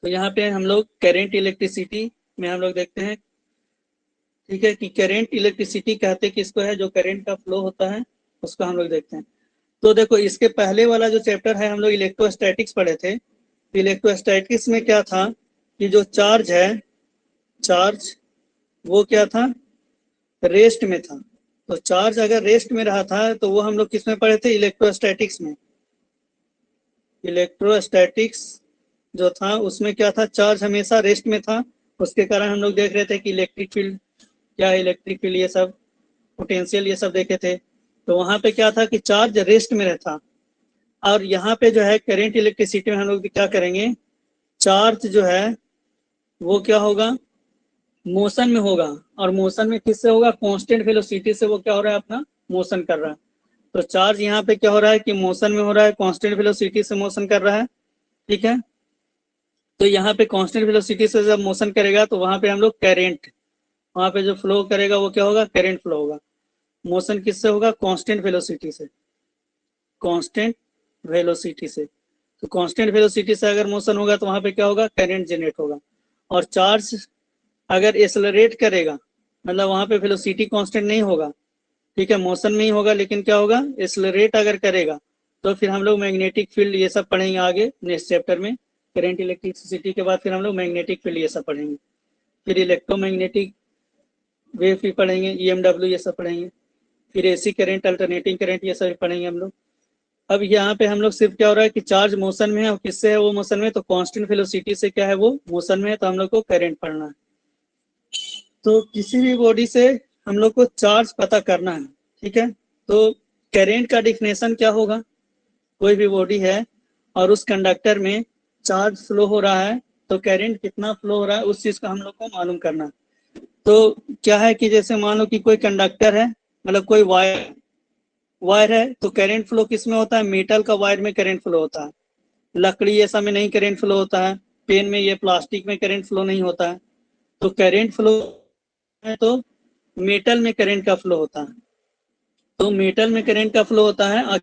तो यहाँ पे हम लोग करेंट इलेक्ट्रिसिटी में हम लोग देखते हैं, ठीक है, कि करेंट इलेक्ट्रिसिटी कहते हैं किसको है, जो करेंट का फ्लो होता है उसको हम लोग देखते हैं। तो देखो इसके पहले वाला जो चैप्टर है हम लोग इलेक्ट्रोस्टैटिक्स पढ़े थे। इलेक्ट्रोस्टैटिक्स में क्या था कि जो चार्ज है, चार्ज वो क्या था, रेस्ट में था। तो चार्ज अगर रेस्ट में रहा था तो वो हम लोग किस में पढ़े थे, इलेक्ट्रोस्टैटिक्स में। इलेक्ट्रोस्टैटिक्स जो था उसमें क्या था, चार्ज हमेशा रेस्ट में था, उसके कारण हम लोग देख रहे थे कि इलेक्ट्रिक फील्ड क्या है, इलेक्ट्रिक फील्ड ये सब, पोटेंशियल ये सब देखे थे। तो वहां पे क्या था कि चार्ज रेस्ट में रहता। और यहाँ पे जो है करेंट इलेक्ट्रिसिटी में हम लोग क्या करेंगे, चार्ज जो है वो क्या होगा, मोशन में होगा। और मोशन में किससे होगा, कांस्टेंट वेलोसिटी से वो क्या हो रहा है, अपना मोशन कर रहा है। तो चार्ज यहाँ पे क्या हो रहा है कि मोशन में हो रहा है, कांस्टेंट वेलोसिटी से मोशन कर रहा है, ठीक है। तो यहाँ पे कांस्टेंट वेलोसिटी से जब मोशन करेगा तो वहां पे हम लोग करेंट, वहां पे जो फ्लो करेगा वो क्या होगा, करेंट फ्लो होगा। मोशन किससे होगा, कांस्टेंट वेलोसिटी से, कांस्टेंट वेलोसिटी से। तो कांस्टेंट वेलोसिटी से अगर मोशन होगा तो वहां पे क्या होगा, करंट जनरेट होगा। और चार्ज अगर एक्सेलरेट करेगा, मतलब वहां पे वेलोसिटी कांस्टेंट नहीं होगा, ठीक है, मोशन में ही होगा, लेकिन क्या होगा, एक्सेलरेट अगर करेगा तो फिर हम लोग मैग्नेटिक फील्ड ये सब पढ़ेंगे आगे नेक्स्ट चैप्टर में। करंट इलेक्ट्रिसिटी के बाद फिर हम लोग मैग्नेटिक फील्ड ये सब पढ़ेंगे, फिर इलेक्ट्रोमैग्नेटिक वेव भी पढ़ेंगे, ईएमडब्ल्यू ये सब पढ़ेंगे, फिर एसी करंट, अल्टरनेटिंग करंट ये सब पढ़ेंगे हम लोग। अब यहाँ पे हम लोग सिर्फ क्या हो रहा है कि चार्ज मोशन में है, और किससे है वो मोशन में, तो कांस्टेंट वेलोसिटी से क्या है वो मोशन में है, तो हम लोग को करंट पढ़ना है। तो किसी भी बॉडी से हम लोग को चार्ज पता करना है, ठीक है। तो करंट का डिफिनेशन क्या होगा, कोई भी बॉडी है और उस कंडक्टर में चार्ज फ्लो हो रहा है तो करंट कितना फ्लो हो रहा है उस चीज का हम लोग को मालूम करना है। तो क्या है कि जैसे मान लो कि कोई कंडक्टर है, मतलब कोई वायर है, तो करंट फ्लो किस में होता है, मेटल का वायर में करंट फ्लो होता है। लकड़ी ऐसा में नहीं करंट फ्लो होता है, पेन में, ये प्लास्टिक में करंट फ्लो नहीं होता है। तो करंट फ्लो है तो मेटल में करंट का फ्लो होता है, तो मेटल में करंट का फ्लो होता है और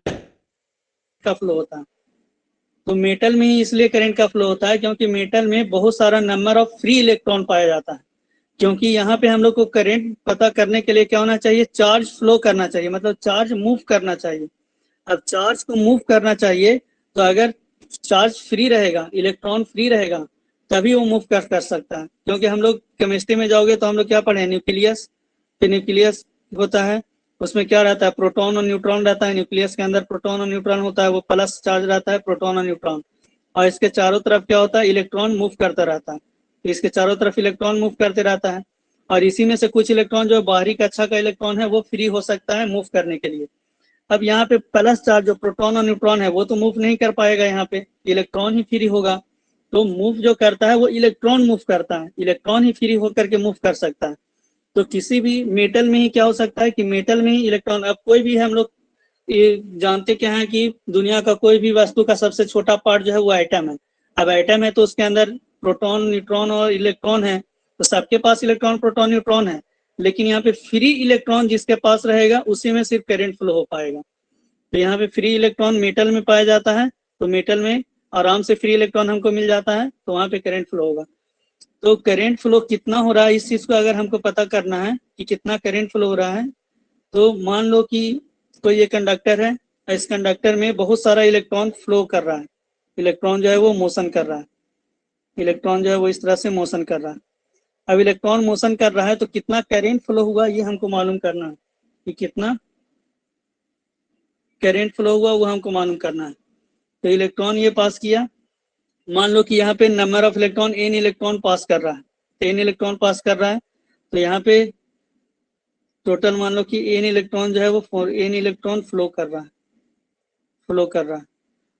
का फ्लो होता है। तो मेटल में ही इसलिए करंट का फ्लो होता है क्योंकि मेटल में बहुत सारा नंबर ऑफ फ्री इलेक्ट्रॉन पाया जाता है। क्योंकि यहाँ पे हम लोग को करंट पता करने के लिए क्या होना चाहिए, चार्ज फ्लो करना चाहिए, मतलब चार्ज मूव करना चाहिए। अब चार्ज को मूव करना चाहिए तो अगर चार्ज फ्री रहेगा, इलेक्ट्रॉन फ्री रहेगा, तभी वो मूव कर सकता है। क्योंकि हम लोग केमिस्ट्री में जाओगे तो हम लोग क्या पढ़े, न्यूक्लियस, फिर न्यूक्लियस होता है, उसमें क्या रहता है, प्रोटॉन और न्यूट्रॉन रहता है। न्यूक्लियस के अंदर प्रोटॉन और न्यूट्रॉन होता है, वो प्लस चार्ज रहता है, प्रोटॉन और न्यूट्रॉन। और इसके चारों तरफ क्या होता है, इलेक्ट्रॉन मूव करता रहता है। तो इसके चारों तरफ इलेक्ट्रॉन मूव करते रहता है, और इसी में से कुछ इलेक्ट्रॉन जो बाहरी कक्षा का इलेक्ट्रॉन है वो फ्री हो सकता है मूव करने के लिए। अब यहाँ पे प्लस चार्ज जो प्रोटॉन और न्यूट्रॉन है वो तो मूव नहीं कर पाएगा, यहाँ पे इलेक्ट्रॉन ही फ्री होगा। तो मूव जो करता है वो इलेक्ट्रॉन मूव करता है, इलेक्ट्रॉन ही फ्री होकर के मूव कर सकता है। तो किसी भी मेटल में ही क्या हो सकता है कि मेटल में ही इलेक्ट्रॉन, अब कोई भी हम लोग ये जानते क्या है कि दुनिया का कोई भी वस्तु का सबसे छोटा पार्ट जो है वो एटम है। अब एटम है तो उसके अंदर प्रोटॉन, न्यूट्रॉन और इलेक्ट्रॉन है, तो सबके पास इलेक्ट्रॉन, प्रोटॉन, न्यूट्रॉन है। लेकिन यहाँ पे फ्री इलेक्ट्रॉन जिसके पास रहेगा उसी में सिर्फ करंट फ्लो हो पाएगा। तो यहाँ पे फ्री इलेक्ट्रॉन मेटल में पाया जाता है, तो मेटल में आराम से फ्री इलेक्ट्रॉन हमको मिल जाता है, तो वहां पे करंट फ्लो होगा। तो करंट फ्लो कितना हो रहा है इस चीज को अगर हमको पता करना है कि कितना करंट फ्लो हो रहा है, तो मान लो कि कोई ये कंडक्टर है, इस कंडक्टर में बहुत सारा इलेक्ट्रॉन फ्लो कर रहा है, इलेक्ट्रॉन जो है वो मोशन कर रहा है, इलेक्ट्रॉन जो है वो इस तरह से मोशन कर रहा है। अब इलेक्ट्रॉन मोशन कर रहा है तो कितना करंट फ्लो हुआ ये हमको मालूम करना है, कि कितना करंट फ्लो हुआ वो हमको मालूम करना है। तो इलेक्ट्रॉन ये पास किया, मान लो कि यहाँ पे number of electron n electron pass कर रहा है, तो एन इलेक्ट्रॉन पास कर रहा है, तो यहाँ पे टोटल मान लो कि एन इलेक्ट्रॉन जो है वो एन इलेक्ट्रॉन फ्लो कर रहा है, फ्लो कर रहा है,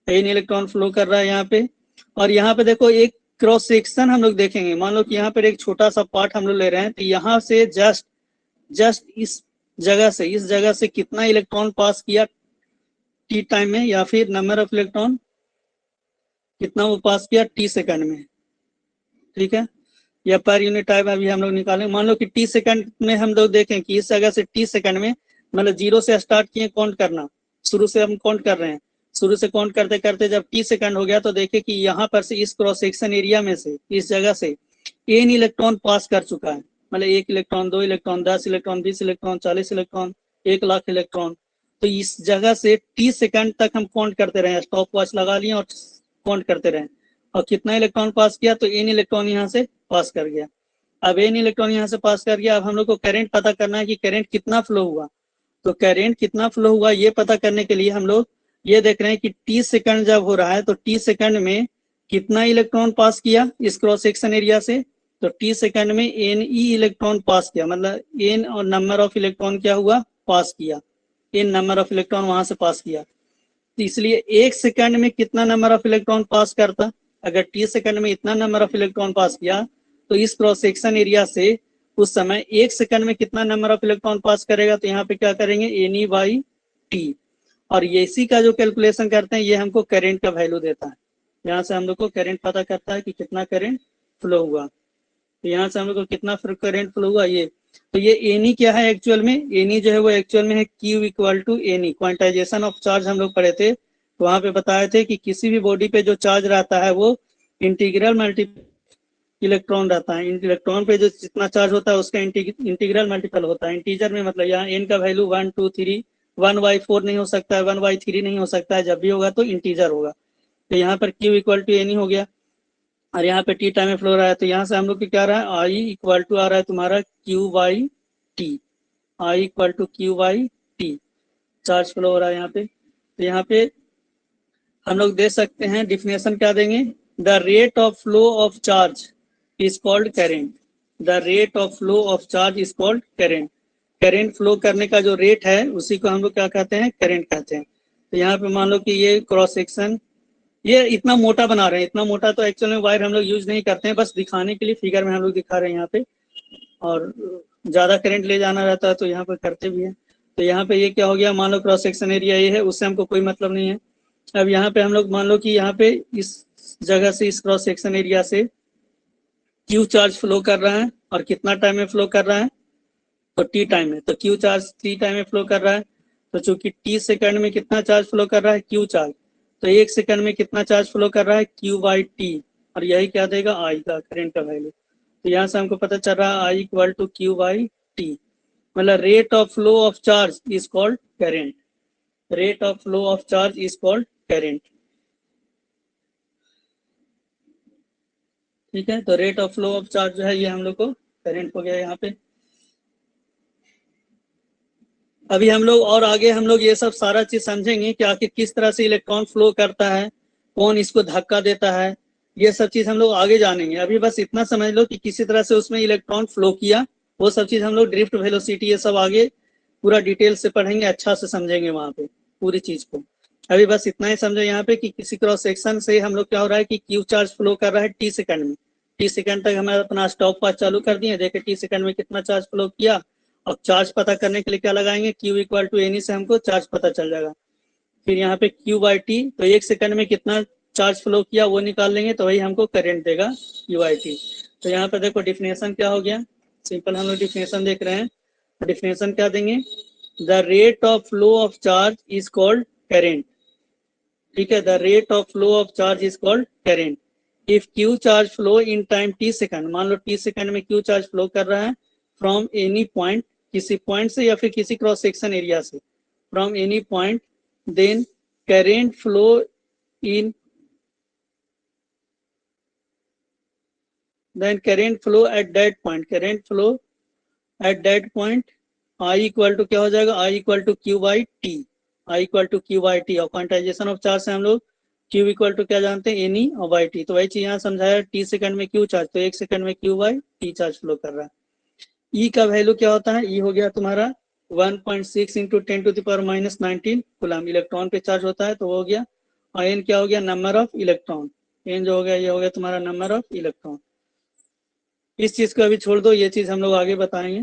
एन इलेक्ट्रॉन फ्लो कर रहा है यहाँ पे। और यहाँ पे देखो एक क्रॉस सेक्शन हम लोग देखेंगे, मान लो कि यहाँ पर एक छोटा सा पार्ट हम लोग ले रहे हैं, तो यहाँ से जस्ट जस्ट इस जगह से कितना इलेक्ट्रॉन पास किया टी टाइम में, या फिर नंबर ऑफ इलेक्ट्रॉन कितना वो पास किया टी सेकंड में, ठीक है, या पर यूनिट टाइम अभी हम लोग निकालें। मान लो कि टी सेकंड में हम लोग देखें कि इस जगह से टी सेकंड में, मतलब जीरो से स्टार्ट किए काउंट करना, शुरू से हम काउंट कर रहे हैं, शुरू से काउंट करते करते जब t सेकंड हो गया तो देखे कि यहाँ पर से इस क्रॉस सेक्शन एरिया में से इस जगह से n इलेक्ट्रॉन पास कर चुका है, मतलब 1 electron, 2 electron, 10 electron, 20 electron, 40 electron, 1,00,000 electron. तो इस जगह से t सेकंड तक हम काउंट करते रहे, स्टॉप वॉच लगा लिए और काउंट करते रहे, और कितना इलेक्ट्रॉन पास किया तो n इलेक्ट्रॉन यहाँ से पास कर गया। अब n इलेक्ट्रॉन यहाँ से पास कर गया। अब हम लोग को करंट पता करना है कि करंट कितना फ्लो हुआ। तो करंट कितना फ्लो हुआ ये पता करने के लिए हम लोग ये देख रहे हैं कि t सेकंड जब हो रहा है तो t सेकंड में कितना इलेक्ट्रॉन पास किया इस क्रॉस सेक्शन एरिया से। तो t सेकंड में n e इलेक्ट्रॉन पास किया, मतलब n और नंबर ऑफ इलेक्ट्रॉन क्या हुआ पास किया, n नंबर ऑफ इलेक्ट्रॉन वहां से पास किया। तो इसलिए 1 सेकंड में कितना नंबर ऑफ इलेक्ट्रॉन पास करता, अगर t सेकंड में इतना नंबर ऑफ इलेक्ट्रॉन पास किया तो इस क्रॉस सेक्शन एरिया से उस समय 1 सेकंड में कितना नंबर ऑफ इलेक्ट्रॉन पास करेगा। तो यहाँ पे क्या करेंगे NE/T, और ये इसी का जो कैलकुलेशन करते हैं ये हमको करंट का वैल्यू देता है। यहाँ से हम लोग को करंट पता करता है कि कितना करंट फ्लो हुआ। तो यहाँ से हम लोग को कितना करंट फ्लो हुआ ये, तो ये एनी क्या है एक्चुअल में, एनी जो है वो एक्चुअल में है Q equal to n e. Quantization of charge हम लोग पढ़े थे, तो वहां पे बताए थे कि किसी भी बॉडी पे जो चार्ज रहता है वो इंटीग्रल मल्टीपल इलेक्ट्रॉन रहता है। इलेक्ट्रॉन पे जो जितना चार्ज होता है उसका इंटीग्रल मल्टीपल होता है। इंटीजर में मतलब यहाँ n का वैल्यू 1 2 3 1/4 नहीं हो सकता है, 1/3 नहीं हो सकता है, जब भी होगा तो इंटीजर होगा। तो यहाँ पर Q इक्वल टू एनी हो गया, और यहाँ पे टी टाइम में फ्लो रहा है। तो यहाँ से हम लोग को क्या रहा है आई इक्वल टू आ रहा है तुम्हारा Q/T, I equal to Q/T, charge flow हो रहा है यहाँ पे। तो यहाँ पे हम लोग दे सकते हैं डिफिनेशन क्या देंगे, the rate of flow of charge is called current, the rate of flow of charge is called current. Current flow करने का जो रेट है उसी को हम लोग क्या कहते हैं करेंट कहते हैं। तो यहाँ पे मान लो कि ये क्रॉस सेक्शन ये इतना मोटा बना रहे हैं, इतना मोटा तो एक्चुअल में वायर हम लोग यूज नहीं करते हैं, बस दिखाने के लिए फिगर में हम लोग दिखा रहे हैं यहाँ पे, और ज्यादा करंट ले जाना रहता है तो यहाँ पे करते भी है। तो यहाँ पे ये क्या हो गया, मान लो क्रॉस सेक्शन एरिया ये है, उससे हमको कोई मतलब नहीं है। अब यहाँ पे हम लोग मान लो कि यहाँ पे इस जगह से इस क्रॉस सेक्शन एरिया से क्यू चार्ज फ्लो कर रहा है, और कितना टाइम में फ्लो कर रहा है तो टी टाइम में। तो क्यू चार्ज टी टाइम में फ्लो कर रहा है, तो चूंकि टी सेकंड में कितना चार्ज फ्लो कर रहा है क्यू चार्ज, तो 1 सेकंड में कितना चार्ज फ्लो कर रहा है Q/T, और यही क्या देगा आई का करंट का वैल्यू। तो यहाँ से हमको पता चल रहा है आई इक्वल टू Q/T, मतलब rate of flow of charge is called current, rate of flow of charge is called current. ठीक है, तो rate of flow of charge जो है ये हम लोग को करंट हो गया यहाँ पे। अभी हम लोग और आगे हम लोग ये सब सारा चीज समझेंगे कि आखिर किस तरह से इलेक्ट्रॉन फ्लो करता है, कौन इसको धक्का देता है, ये सब चीज हम लोग आगे जानेंगे। अभी बस इतना समझ लो कि किसी तरह से उसमें इलेक्ट्रॉन फ्लो किया, वो सब चीज हम लोग ड्रिफ्ट वेलोसिटी ये सब आगे पूरा डिटेल से पढ़ेंगे, अच्छा से समझेंगे वहां पे पूरी चीज को। अभी बस इतना ही समझो यहाँ पे कि किसी क्रॉस सेक्शन से हम लोग क्या हो रहा है कि क्यू चार्ज फ्लो कर रहा है टी सेकंड में, टी सेकंड तक हमें अपना स्टॉप वॉच चालू कर दिए, देखे टी सेकंड में कितना चार्ज फ्लो किया। अब चार्ज पता करने के लिए क्या लगाएंगे Q इक्वल टू एनी से हमको चार्ज पता चल जाएगा। फिर यहाँ पे Q/T, तो 1 सेकंड में कितना चार्ज फ्लो किया वो निकाल लेंगे, तो वही हमको करंट देगा Q/T। तो यहाँ पे देखो डिफिनेशन क्या हो गया, सिंपल हम लोग डिफिनेशन देख रहे हैं। डिफिनेशन क्या देंगे, the rate of flow of charge is called current. ठीक है, the rate of flow of charge is called current if Q charge flow in time T second, मान लो T सेकंड में Q चार्ज फ्लो कर रहा है from any point, किसी point से या फिर किसी क्रॉस सेक्शन एरिया से, from any point, then current flow in then current flow at that point, current flow at that point I equal to क्या हो जाएगा, I equal to Q/T, I equal to Q/T, और quantization of charge से हम लोग Q equal to क्या जानते हैं एनी और बाई टी। तो वही चीज यहाँ समझाया, T सेकंड में Q चार्ज, तो 1 सेकंड में Q/T चार्ज फ्लो कर रहा है। E का वैल्यू क्या होता है, E हो गया तुम्हारा 1.6 इंटू 10⁻⁻19 कूलम, इलेक्ट्रॉन पे चार्ज होता है तो वो हो गया। और N क्या हो गया, नंबर ऑफ इलेक्ट्रॉन, N जो हो गया ये हो गया तुम्हारा नंबर ऑफ इलेक्ट्रॉन। इस चीज को अभी छोड़ दो, ये चीज हम लोग आगे बताएंगे।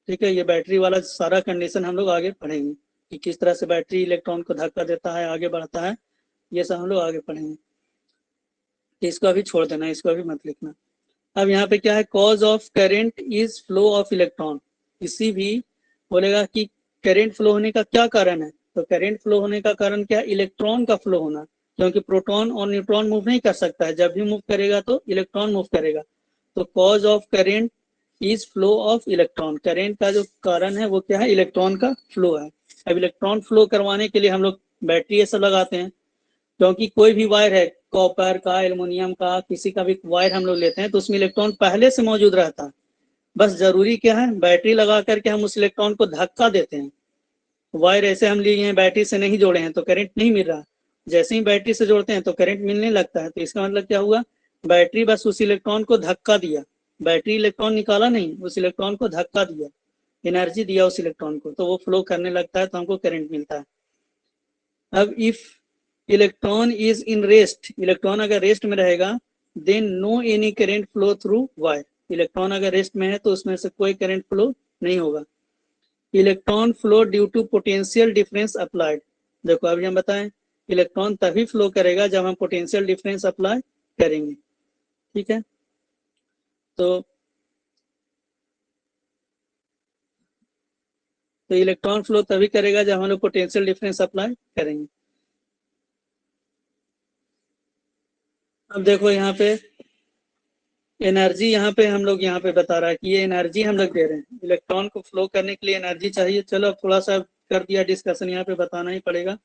ठीक है, ये बैटरी वाला सारा कंडीशन हम लोग आगे पढ़ेंगे कि किस तरह से बैटरी इलेक्ट्रॉन को धक्का देता है, आगे बढ़ता है, ये सब हम लोग आगे पढ़ेंगे। इसको अभी छोड़ देना, इसको अभी मत लिखना। अब यहाँ पे क्या है, cause of current is flow of electron. किसी भी बोलेगा कि करंट फ्लो होने का क्या कारण है, तो करंट फ्लो होने का कारण क्या है? इलेक्ट्रॉन का फ्लो होना, क्योंकि प्रोटॉन और न्यूट्रॉन मूव नहीं कर सकता है, जब भी मूव करेगा तो इलेक्ट्रॉन मूव करेगा। तो cause of current is flow of electron, current का जो कारण है वो क्या है? इलेक्ट्रॉन का फ्लो है। अब इलेक्ट्रॉन फ्लो करवाने के लिए हम लोग बैटरी ये सब लगाते हैं, क्योंकि कोई भी वायर है, कॉपर का, एल्युमिनियम का, किसी का भी वायर हम लोग लेते हैं तो उसमें इलेक्ट्रॉन पहले से मौजूद रहता है। बस जरूरी क्या है? बैटरी लगा करके हम उस इलेक्ट्रॉन को धक्का देते हैं। वायर ऐसे हम लिए हैं, बैटरी से नहीं जोड़े हैं तो करंट नहीं मिल रहा। जैसे ही बैटरी से जोड़ते हैं तो करंट मिलने लगता है। तो इसका मतलब क्या हुआ? बैटरी बस उस इलेक्ट्रॉन को धक्का दिया, बैटरी इलेक्ट्रॉन निकाला नहीं, उस इलेक्ट्रॉन को धक्का दिया, एनर्जी दिया उस इलेक्ट्रॉन को, तो वो फ्लो करने लगता है, तो हमको करंट मिलता है। अब if electron is in rest, electron अगर रेस्ट में रहेगा, then no any current flow through wire, electron अगर रेस्ट में है तो उसमें से कोई करंट फ्लो नहीं होगा। Electron flow due to potential difference applied, देखो अभी हम बताएं, इलेक्ट्रॉन तभी फ्लो करेगा जब हम पोटेंशियल डिफरेंस अप्लाई करेंगे। ठीक है, तो इलेक्ट्रॉन फ्लो तभी करेगा जब हम लोग पोटेंशियल डिफरेंस अप्लाई करेंगे। अब देखो यहाँ पे एनर्जी, यहाँ पे हम लोग यहाँ पे बता रहा है कि ये एनर्जी हम लोग दे रहे हैं, इलेक्ट्रॉन को फ्लो करने के लिए एनर्जी चाहिए। चलो अब थोड़ा सा कर दिया डिस्कशन, यहाँ पे बताना ही पड़ेगा।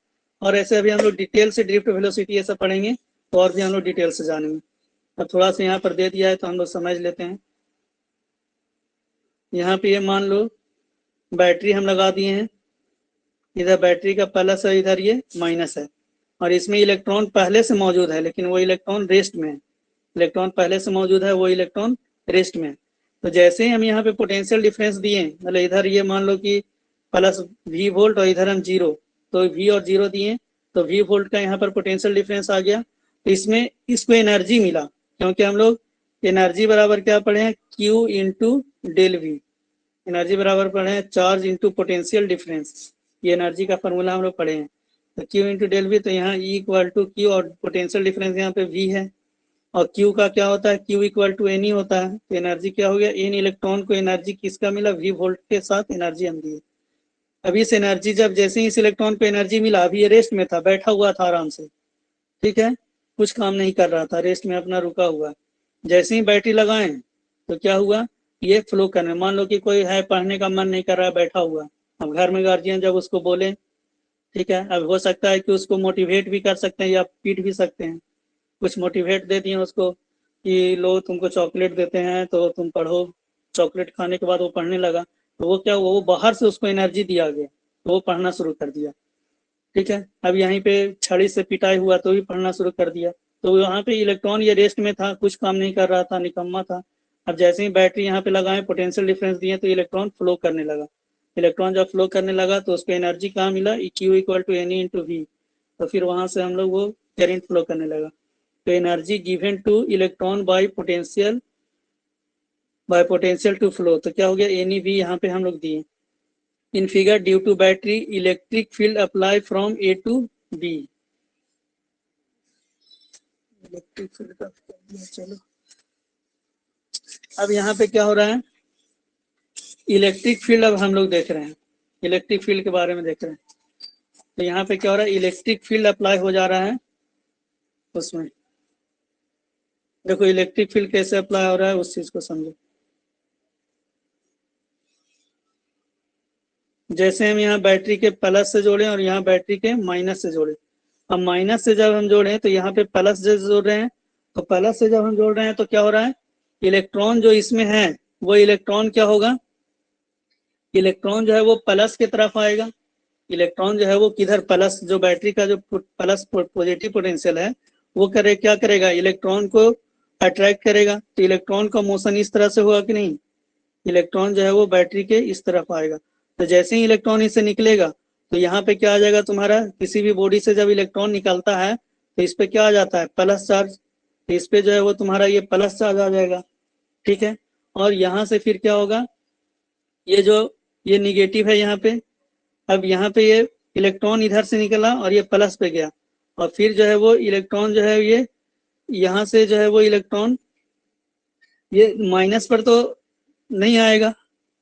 और ऐसे अभी हम लोग डिटेल से ड्रिफ्ट वेलोसिटी ये सब पढ़ेंगे, तो और भी हम लोग डिटेल से जानेंगे। अब थोड़ा सा यहाँ पर दे दिया है तो हम लोग समझ लेते हैं। यहाँ पे ये मान लो बैटरी हम लगा दिए हैं, इधर बैटरी का प्लस है, इधर ये माइनस है, और इसमें इलेक्ट्रॉन पहले से मौजूद है, लेकिन वो इलेक्ट्रॉन रेस्ट में है। इलेक्ट्रॉन पहले से मौजूद है, वो इलेक्ट्रॉन रेस्ट में है। तो जैसे ही हम यहाँ पे पोटेंशियल डिफरेंस दिए, मतलब इधर ये मान लो कि प्लस वी वोल्ट और इधर हम जीरो, तो वी और जीरो दिए तो वी वोल्ट का यहाँ पर पोटेंशियल डिफरेंस आ गया। तो इसमें इसको एनर्जी मिला, क्योंकि हम लोग एनर्जी बराबर क्या पढ़े हैं? Q into del V, energy बराबर पढ़े हैं चार्ज इंटू पोटेंशियल डिफरेंस, ये एनर्जी का फॉर्मूला हम लोग पढ़े हैं। तो क्यू इंटू डेल वी, तो यहाँ ई इक्वल टू क्यू और पोटेंशियल डिफरेंस यहाँ पे वी है, और Q का क्या होता है? Q इक्वल टू एन ही होता है। तो एनर्जी क्या हो गया? एन इलेक्ट्रॉन को एनर्जी किसका मिला? वी वोल्ट के साथ एनर्जी हम दिए। अब इस एनर्जी, जब जैसे ही इस इलेक्ट्रॉन को एनर्जी मिला, अभी ये रेस्ट में था, बैठा हुआ था आराम से, ठीक है, कुछ काम नहीं कर रहा था, रेस्ट में अपना रुका हुआ। जैसे ही बैटरी लगाएं तो क्या हुआ? ये फ्लो करने, मान लो कि कोई है पढ़ने का मन नहीं कर रहा है, बैठा हुआ, अब घर में गार्जियन जब उसको बोले, ठीक है, अब हो सकता है कि उसको मोटिवेट भी कर सकते हैं या पीट भी सकते हैं। कुछ मोटिवेट दे दिए उसको कि लो तुमको चॉकलेट देते हैं तो तुम पढ़ो, चॉकलेट खाने के बाद वो पढ़ने लगा, तो वो क्या हुआ? वो बाहर से उसको एनर्जी दिया गया, तो वो पढ़ना शुरू कर दिया। ठीक है, अब यहीं पे छड़ी से पिटाई हुआ तो भी पढ़ना शुरू कर दिया। तो यहाँ पे इलेक्ट्रॉन ये रेस्ट में था, कुछ काम नहीं कर रहा था, निकम्मा था। अब जैसे ही बैटरी यहाँ पे लगाए, पोटेंशियल डिफरेंस दिए, तो इलेक्ट्रॉन फ्लो करने लगा। इलेक्ट्रॉन जब फ्लो करने लगा तो उसको एनर्जी कहाँ मिला? Q equal to n into V, तो फिर वहां से हम लोग वो करंट फ्लो करने लगा। तो energy given to electron by potential to flow, तो क्या हो गया? एन वी यहाँ पे हम लोग दिए। In figure due to battery electric field apply from A to B, electric field का कर दिया। चलो अब यहाँ पे क्या हो रहा है? इलेक्ट्रिक फील्ड अब हम लोग देख रहे हैं, इलेक्ट्रिक फील्ड के बारे में देख रहे हैं। तो यहाँ पे क्या हो रहा है? इलेक्ट्रिक फील्ड अप्लाई हो जा रहा है उसमें। देखो इलेक्ट्रिक फील्ड कैसे अप्लाई हो रहा है, उस चीज को समझो। जैसे हम यहाँ बैटरी के प्लस से जोड़े और यहाँ बैटरी के माइनस से जोड़े, अब माइनस से जब हम जोड़े तो यहाँ पे प्लस से जोड़ रहे हैं, तो प्लस से जब हम जोड़ रहे हैं तो क्या हो रहा है? इलेक्ट्रॉन जो इसमें है वो इलेक्ट्रॉन क्या होगा? इलेक्ट्रॉन जो है वो प्लस की तरफ आएगा। इलेक्ट्रॉन जो है वो किधर? प्लस, जो बैटरी का जो प्लस पॉजिटिव पोटेंशियल है वो क्या करेगा? इलेक्ट्रॉन को अट्रैक्ट करेगा। तो इलेक्ट्रॉन का मोशन इस तरह से होगा कि नहीं? इलेक्ट्रॉन जो है वो बैटरी के इस तरफ आएगा। तो जैसे ही इलेक्ट्रॉन इससे निकलेगा तो यहाँ पे क्या आ जाएगा तुम्हारा? किसी भी बॉडी से जब इलेक्ट्रॉन निकलता है तो इस पे क्या आ जाता है? Plus charge. तो इस पे जो है वो तुम्हारा ये प्लस चार्ज आ जाएगा। ठीक है, और यहाँ से फिर क्या होगा? ये जो ये निगेटिव है यहाँ पे, अब यहाँ पे ये इलेक्ट्रॉन इधर से निकला और ये प्लस पे गया, और फिर जो है वो इलेक्ट्रॉन जो है ये यहाँ से जो है वो इलेक्ट्रॉन ये माइनस पर तो नहीं आएगा,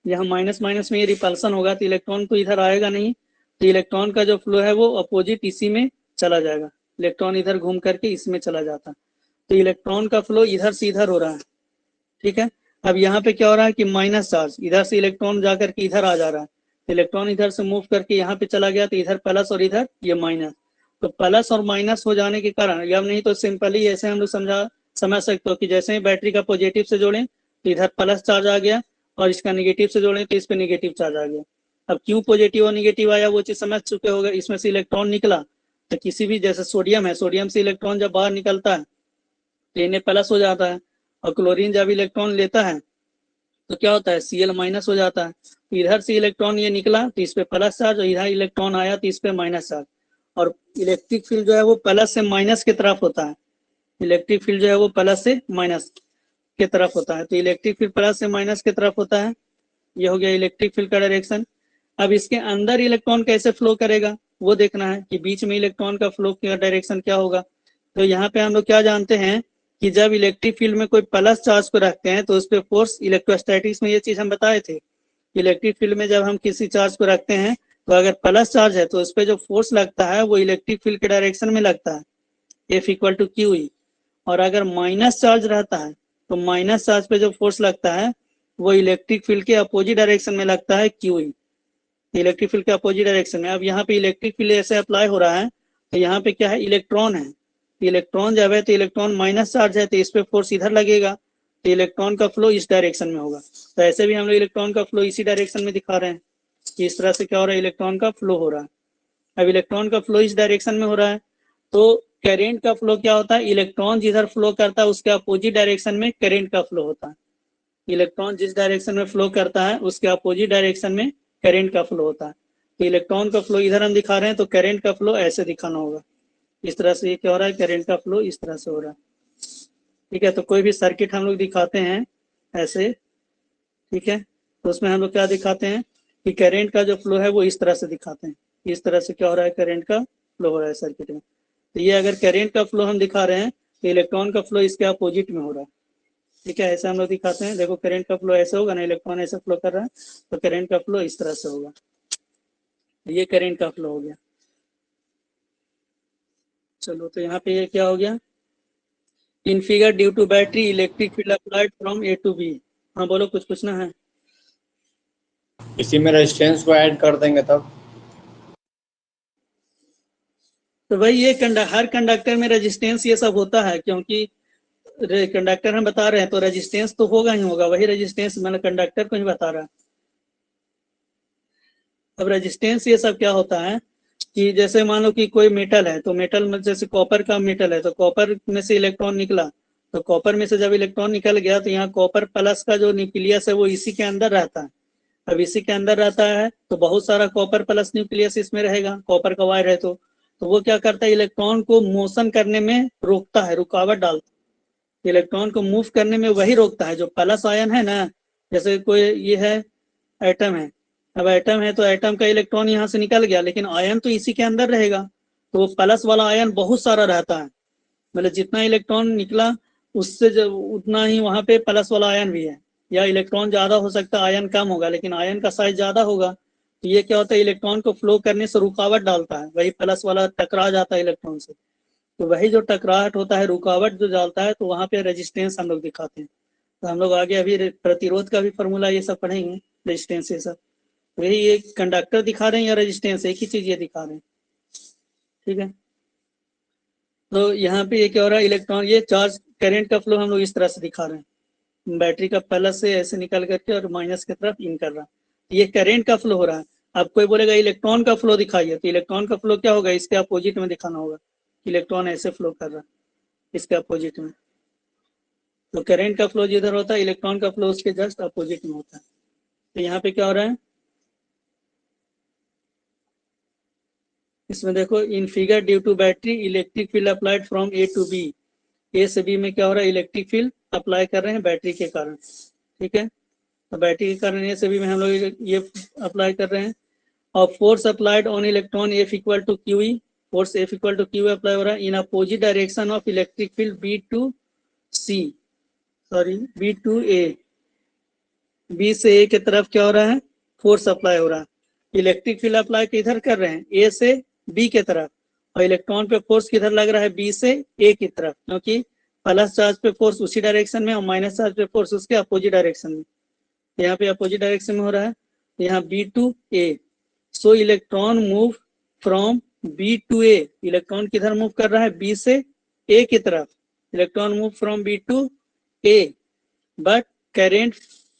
यहाँ माइनस माइनस में ये रिपल्सन होगा, तो इलेक्ट्रॉन तो इधर आएगा नहीं, तो इलेक्ट्रॉन का जो फ्लो है वो अपोजिट इसी में चला जाएगा, इलेक्ट्रॉन इधर घूम करके इसमें चला जाता है, तो इलेक्ट्रॉन का फ्लो इधर से इधर हो रहा है, ठीक है। अब यहाँ पे क्या हो रहा है कि माइनस चार्ज, इधर से इलेक्ट्रॉन जा करके इधर आ जा रहा है, इलेक्ट्रॉन इधर से मूव करके यहाँ पे चला गया, तो इधर प्लस और इधर ये माइनस, तो प्लस और माइनस हो जाने के कारण, या नहीं तो सिंपली ऐसे हम लोग समझ सकते हो कि जैसे ही बैटरी का पॉजिटिव से जोड़ें तो इधर प्लस चार्ज आ गया, और इसका निगेटिव से जोड़ें तो इस पे निगेटिव चार्ज आ गया। अब क्यों पॉजिटिव और निगेटिव आया वो चीज समझ चुके होंगे। इसमें से इलेक्ट्रॉन निकला, तो किसी भी, जैसे सोडियम है, सोडियम से इलेक्ट्रॉन जब बाहर निकलता है तो इन्हें प्लस हो जाता है, और क्लोरीन जब इलेक्ट्रॉन लेता है तो क्या होता है, Cl माइनस हो जाता है। तो इधर से इलेक्ट्रॉन ये निकला तो इस पे प्लस चार्ज, और इधर इलेक्ट्रॉन आया तो इस पे माइनस चार्ज, और इलेक्ट्रिक फील्ड जो है वो प्लस से माइनस की तरफ होता है, इलेक्ट्रिक फील्ड जो है वो प्लस से माइनस की तरफ होता है, तो इलेक्ट्रिक फील्ड प्लस से माइनस की तरफ होता है। ये हो गया इलेक्ट्रिक फील्ड का डायरेक्शन। अब इसके अंदर इलेक्ट्रॉन कैसे फ्लो करेगा वो देखना है कि बीच में इलेक्ट्रॉन का फ्लो का डायरेक्शन क्या होगा। तो यहाँ पे हम लोग क्या जानते हैं कि जब इलेक्ट्रिक फील्ड में कोई प्लस चार्ज को रखते हैं तो उस पर फोर्स, इलेक्ट्रोस्टैटिक्स में ये चीज हम बताए थे, इलेक्ट्रिक फील्ड में जब हम किसी चार्ज को रखते हैं तो अगर प्लस चार्ज है तो उस पर जो फोर्स लगता है वो इलेक्ट्रिक फील्ड के डायरेक्शन में लगता है, F equal to Q E. और अगर माइनस चार्ज रहता है तो माइनस चार्ज पे जो फोर्स लगता है वो इलेक्ट्रिक फील्ड के अपोजिट डायरेक्शन में लगता है, क्यू ई, इलेक्ट्रिक फील्ड के अपोजिट डायरेक्शन में। अब यहाँ पे इलेक्ट्रिक फील्ड ऐसे अप्लाई हो रहा है, तो यहाँ पे क्या है, इलेक्ट्रॉन है, इलेक्ट्रॉन जब है तो इलेक्ट्रॉन माइनस चार्ज है तो इस पे फोर्स इधर लगेगा, तो इलेक्ट्रॉन का फ्लो इस डायरेक्शन में होगा। तो ऐसे भी हम लोग इलेक्ट्रॉन का फ्लो इसी डायरेक्शन में दिखा रहे हैं कि इस तरह से क्या हो रहा है, इलेक्ट्रॉन का फ्लो हो रहा है। अब इलेक्ट्रॉन का फ्लो इस डायरेक्शन में हो रहा है, तो करेंट का फ्लो क्या होता है, इलेक्ट्रॉन जिधर फ्लो करता है उसके अपोजिट डायरेक्शन में करेंट का फ्लो होता है, इलेक्ट्रॉन जिस डायरेक्शन में फ्लो करता है उसके अपोजिट डायरेक्शन में करेंट का फ्लो होता है। तो इलेक्ट्रॉन का फ्लो इधर हम दिखा रहे हैं, तो करेंट का फ्लो ऐसे दिखाना होगा, इस तरह से। ये क्या हो रहा है, करेंट का फ्लो इस तरह से हो रहा है, ठीक है। तो कोई भी सर्किट हम लोग दिखाते हैं ऐसे, ठीक है, तो उसमें हम लोग क्या दिखाते हैं कि करेंट का जो फ्लो है वो इस तरह से दिखाते हैं, इस तरह से क्या हो रहा है, करेंट का फ्लो हो रहा है सर्किट में। तो ये अगर करेंट का फ्लो हम दिखा रहे हैं तो इलेक्ट्रॉन का फ्लो इसके अपोजिट में हो रहा है, ठीक है, ऐसे हम लोग दिखाते हैं। देखो करंट का फ्लो ऐसे होगा ना, इलेक्ट्रॉन ऐसे फ्लो कर रहा है तो करंट का फ्लो इस तरह से होगा, ये करंट का फ्लो हो गया। चलो तो यहाँ पे ये क्या हो गया, in figure due to battery electric field applied from A to B. हाँ बोलो, कुछ पूछना है। इसी में रेजिस्टेंस को ऐड कर देंगे तब। तो भाई ये हर कंडक्टर में रेजिस्टेंस ये सब होता है, क्योंकि कंडक्टर हम बता रहे हैं तो रेजिस्टेंस तो होगा ही होगा, वही रेजिस्टेंस मैंने कंडक्टर को ही बता रहा है। अब रेजिस्टेंस ये सब क्या होता है कि जैसे मान लो कि कोई मेटल है, तो मेटल में जैसे कॉपर का मेटल है, तो कॉपर में से इलेक्ट्रॉन निकला, तो कॉपर में से जब इलेक्ट्रॉन निकल गया तो यहाँ कॉपर प्लस का जो न्यूक्लियस है वो इसी के अंदर रहता है। अब इसी के अंदर रहता है तो बहुत सारा कॉपर प्लस न्यूक्लियस इसमें रहेगा, कॉपर का वायर है तो वो क्या करता है, इलेक्ट्रॉन को मोशन करने में रोकता है, रुकावट डालता है, इलेक्ट्रॉन को मूव करने में वही रोकता है। जो प्लस आयन है ना, जैसे कोई ये है एटम है, अब एटम है तो एटम का इलेक्ट्रॉन यहाँ से निकल गया, लेकिन आयन तो इसी के अंदर रहेगा, तो वो प्लस वाला आयन बहुत सारा रहता है, मतलब जितना इलेक्ट्रॉन निकला उससे जब उतना ही वहां पे प्लस वाला आयन भी है, या इलेक्ट्रॉन ज्यादा हो सकता है आयन कम होगा, लेकिन आयन का साइज ज्यादा होगा, तो ये क्या होता है, इलेक्ट्रॉन को फ्लो करने से रुकावट डालता है, वही प्लस वाला टकरा जाता है इलेक्ट्रॉन से, तो वही जो टकराहट होता है, रुकावट जो डालता है, तो वहां पे रेजिस्टेंस हम लोग दिखाते हैं। तो हम लोग आगे अभी प्रतिरोध का भी फॉर्मूला ये सब पढ़ेंगे, रेजिस्टेंस ये सब। वही ये कंडक्टर दिखा रहे हैं या रेजिस्टेंस, एक ही चीज ये दिखा रहे हैं, ठीक है। तो यहाँ पे ये क्या हो रहा है, इलेक्ट्रॉन ये चार्ज करंट का फ्लो हम लोग इस तरह से दिखा रहे हैं, बैटरी का प्लस से ऐसे निकल करके और माइनस की तरफ इन कर रहा है, ये करंट का फ्लो हो रहा है। अब कोई बोलेगा इलेक्ट्रॉन का फ्लो दिखाइए, तो इलेक्ट्रॉन का फ्लो क्या होगा, इसके अपोजिट में दिखाना होगा, इलेक्ट्रॉन ऐसे फ्लो कर रहा है इसके अपोजिट में, तो करंट का फ्लो जिधर होता है इलेक्ट्रॉन का फ्लो उसके जस्ट अपोजिट में होता है। तो यहाँ पे क्या हो रहा है, इसमें देखो, in figure due to battery electric field applied from A to B, A से बी में क्या हो रहा है, इलेक्ट्रिक फील्ड अप्लाई कर रहे हैं बैटरी के कारण, ठीक है। तो बैटरी के कारण ए से बी में हम लोग ये अप्लाई कर रहे हैं, और force applied on electron F equal to Q E, force F equal to Q apply हो रहा है in opposite direction of electric field B to C, sorry B to A, B से ए की तरफ क्या हो रहा है, फोर्स अप्लाई हो रहा है, इलेक्ट्रिक फील्ड अप्लाई किधर कर रहे हैं, ए से बी की तरफ, और इलेक्ट्रॉन पे फोर्स किधर लग रहा है, बी से ए की तरफ, क्योंकि प्लस चार्ज पे फोर्स उसी डायरेक्शन में और माइनस चार्ज पे फोर्स उसके अपोजिट डायरेक्शन में, यहाँ पे अपोजिट डायरेक्शन में हो रहा है, यहाँ B to A. So electron move from B to A, electron किधर मूव कर रहा है, बी से ए की तरफ, electron move from B to A, but current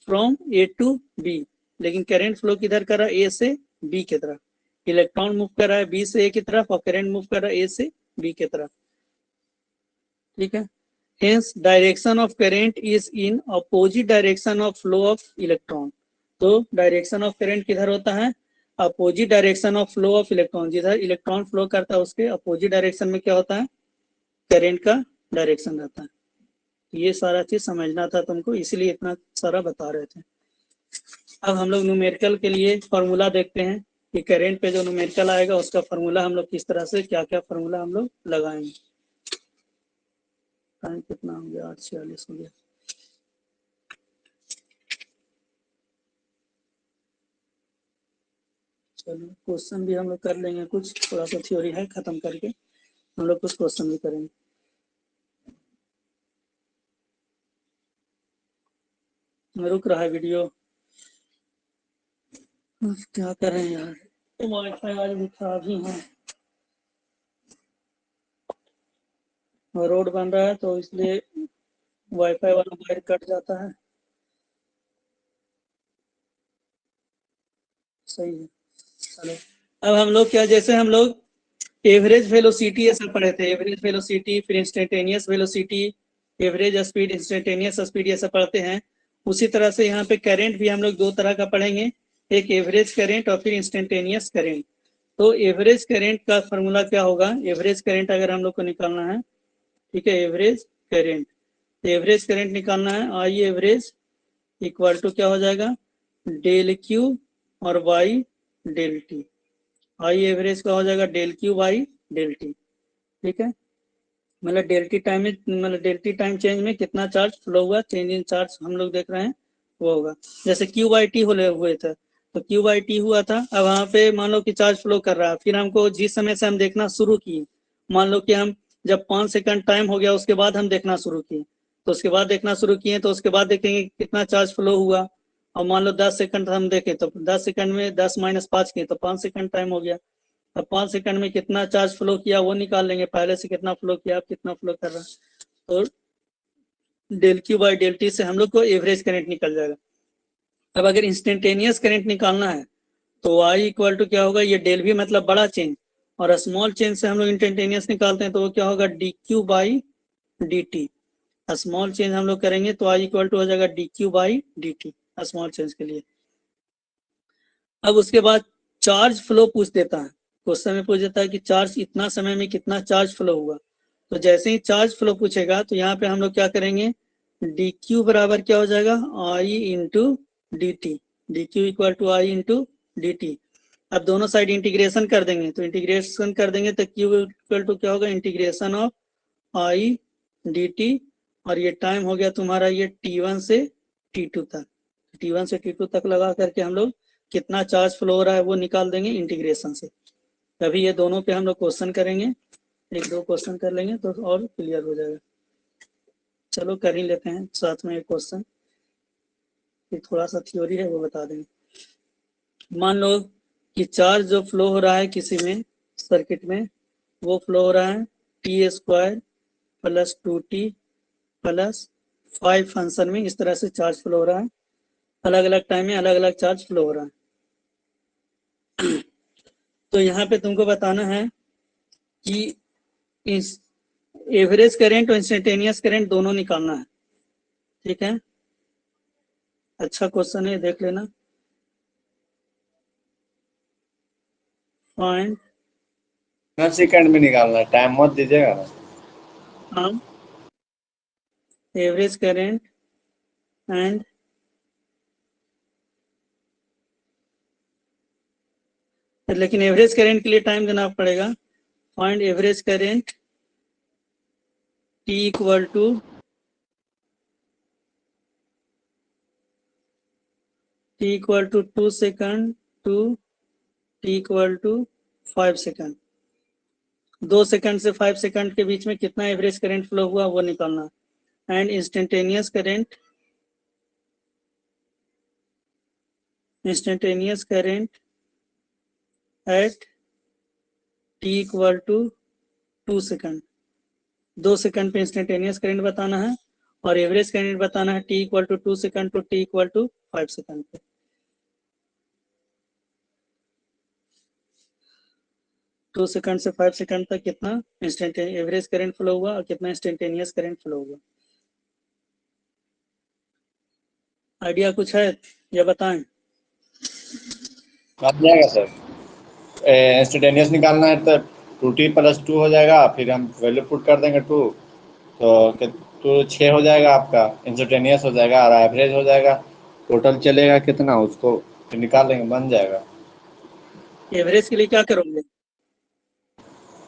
from A to B, लेकिन करंट फ्लो किधर कर रहा है, ए से बी की तरफ, इलेक्ट्रॉन मूव कर रहा है बी से ए की तरफ और करंट मूव कर रहा है ए से बी की तरफ, ठीक है। Hence direction of current is in opposite direction of flow of electron, तो डायरेक्शन ऑफ करंट किधर होता है, opposite direction of flow of electron, जिधर इलेक्ट्रॉन फ्लो करता है उसके अपोजिट डायरेक्शन में क्या होता है, करंट का डायरेक्शन रहता है। ये सारा चीज समझना था तुमको, इसीलिए इतना सारा बता रहे थे। अब हम लोग न्यूमेरिकल के लिए फॉर्मूला देखते हैं कि करंट पे जो न्यूमेरिकल आएगा उसका फॉर्मूला हम लोग किस तरह से, क्या क्या फॉर्मूला हम लोग लगाएंगे। टाइम कितना हो गया, 8:46 हो गया। चलो क्वेश्चन भी हम लोग कर लेंगे, कुछ थोड़ा सा थ्योरी है, खत्म करके हम लोग कुछ क्वेश्चन भी करेंगे। रुक रहा है वीडियो, क्या करें यार, वाईफाई आज भी खराब ही है, रोड बन रहा है तो इसलिए वाईफाई वाला वायर कट जाता है। सही है, चलो। अब हम लोग क्या, जैसे हम लोग एवरेज वेलोसिटी ये सब पढ़े थे, एवरेज वेलोसिटी, फिर instantaneous velocity, average speed, instantaneous speed, ये सब पढ़ते हैं। उसी तरह से यहाँ पे करंट भी हम लोग दो तरह का पढ़ेंगे, एक एवरेज करंट और फिर इंस्टेंटेनियस करंट। तो एवरेज करंट का फॉर्मूला क्या होगा, एवरेज करंट अगर हम लोग को निकालना है, ठीक है, एवरेज करंट, तो एवरेज करंट निकालना है, आई एवरेज इक्वल टू क्या हो जाएगा, डेल क्यू और वाई डेल टी, आई एवरेज का हो जाएगा del Q by del T, ठीक है। मतलब डेल्टी टाइम में, मतलब डेल्टी टाइम चेंज में कितना चार्ज फ्लो हुआ, चेंज इन चार्ज हम लोग देख रहे हैं वो होगा। जैसे क्यू बाई टी हुए थे, तो क्यू बाई टी हुआ था, अब वहाँ पे मान लो कि चार्ज फ्लो कर रहा है, फिर हमको जिस समय से हम देखना शुरू किए, मान लो कि हम जब 5 सेकंड टाइम हो गया उसके बाद हम देखना शुरू किए, तो उसके बाद देखना शुरू किए तो उसके बाद देखेंगे कितना चार्ज फ्लो हुआ, और मान लो 10 सेकंड हम देखें तो 10 सेकंड में 10 माइनस 5 किए तो 5 सेकंड टाइम हो गया, अब 5 सेकंड में कितना चार्ज फ्लो किया वो निकाल लेंगे, पहले से कितना फ्लो किया, अब कितना फ्लो कर रहा है, तो del Q by del T से हम लोग को एवरेज करंट निकल जाएगा। अब अगर इंस्टेंटेनियस करंट निकालना है तो आई इक्वल टू क्या होगा, ये डेल भी मतलब बड़ा चेंज, और स्मॉल चेंज से हम लोग इंस्टेंटेनियस निकालते हैं तो वो क्या होगा, D Q by D T. Small change हम लोग करेंगे तो आई इक्वल टू हो जाएगा D Q by D T, small change के लिए। अब उसके बाद चार्ज फ्लो पूछ देता है, क्वेश्चन में पूछ देता है कि चार्ज इतना समय में कितना चार्ज फ्लो हुआ, तो जैसे ही चार्ज फ्लो पूछेगा तो यहाँ पे हम लोग क्या करेंगे, डी क्यू बराबर क्या हो जाएगा, I into D T, D Q equal to I into D T. अब दोनों साइड इंटीग्रेशन कर देंगे, तो इंटीग्रेशन कर देंगे तो क्यू इक्वल टू क्या होगा, integration of I D T, और ये टाइम हो गया तुम्हारा ये T1 से T2 तक, T1 से T2 तक लगा करके हम लोग कितना चार्ज फ्लो हो रहा है वो निकाल देंगे इंटीग्रेशन से। तभी ये दोनों पे हम लोग क्वेश्चन करेंगे, एक दो क्वेश्चन कर लेंगे तो और क्लियर हो जाएगा। चलो कर ही लेते हैं साथ में एक क्वेश्चन, फिर थोड़ा सा थ्योरी है वो बता देंगे। मान लो कि चार्ज जो फ्लो हो रहा है किसी में सर्किट में, वो फ्लो हो रहा है T square plus 2t plus 5 function में, इस तरह से चार्ज फ्लो हो रहा है, अलग अलग टाइम में अलग अलग चार्ज फ्लो हो रहा है। तो यहाँ पे तुमको बताना है कि इस एवरेज करंट और इंस्टेंटेनियस करंट दोनों निकालना है, ठीक है। अच्छा क्वेश्चन है, देख लेना। फाइंड, सेकंड में निकालना है, टाइम मत दीजिएगा ना। हाँ, एवरेज करंट एंड लेकिन एवरेज करंट के लिए टाइम देना पड़ेगा। Find average current T equal to T equal to 2 second to t equal to 5 second. 2 second से 5 सेकंड के बीच में कितना एवरेज करंट फ्लो हुआ वो निकालना। And instantaneous current at t equal to 2 second. 2 second पे इंस्टेंटेनियस करंट बताना है और एवरेज करंट बताना है t equal to 2 second to t equal to 5 second पे। टू सेकंड से 5 सेकंड तक कितना एवरेज करंट फ्लो हुआ और कितना इंस्टेंटेनियस करंट फ्लो हुआ। आइडिया कुछ है या बताएं? आ जाएगा सर। इंस्टेंटेनियस निकालना है तो 2t + 2 हो जाएगा, फिर हम वैल्यू पुट कर देंगे 2 तो 6 हो जाएगा आपका। इंस्टेंटेनियस हो जाएगा और एवरेज हो जाएगा। टोटल चलेगा कितना उसको फिर निकाल लेंगे, बन जाएगा। एवरेज के लिए क्या करोगे?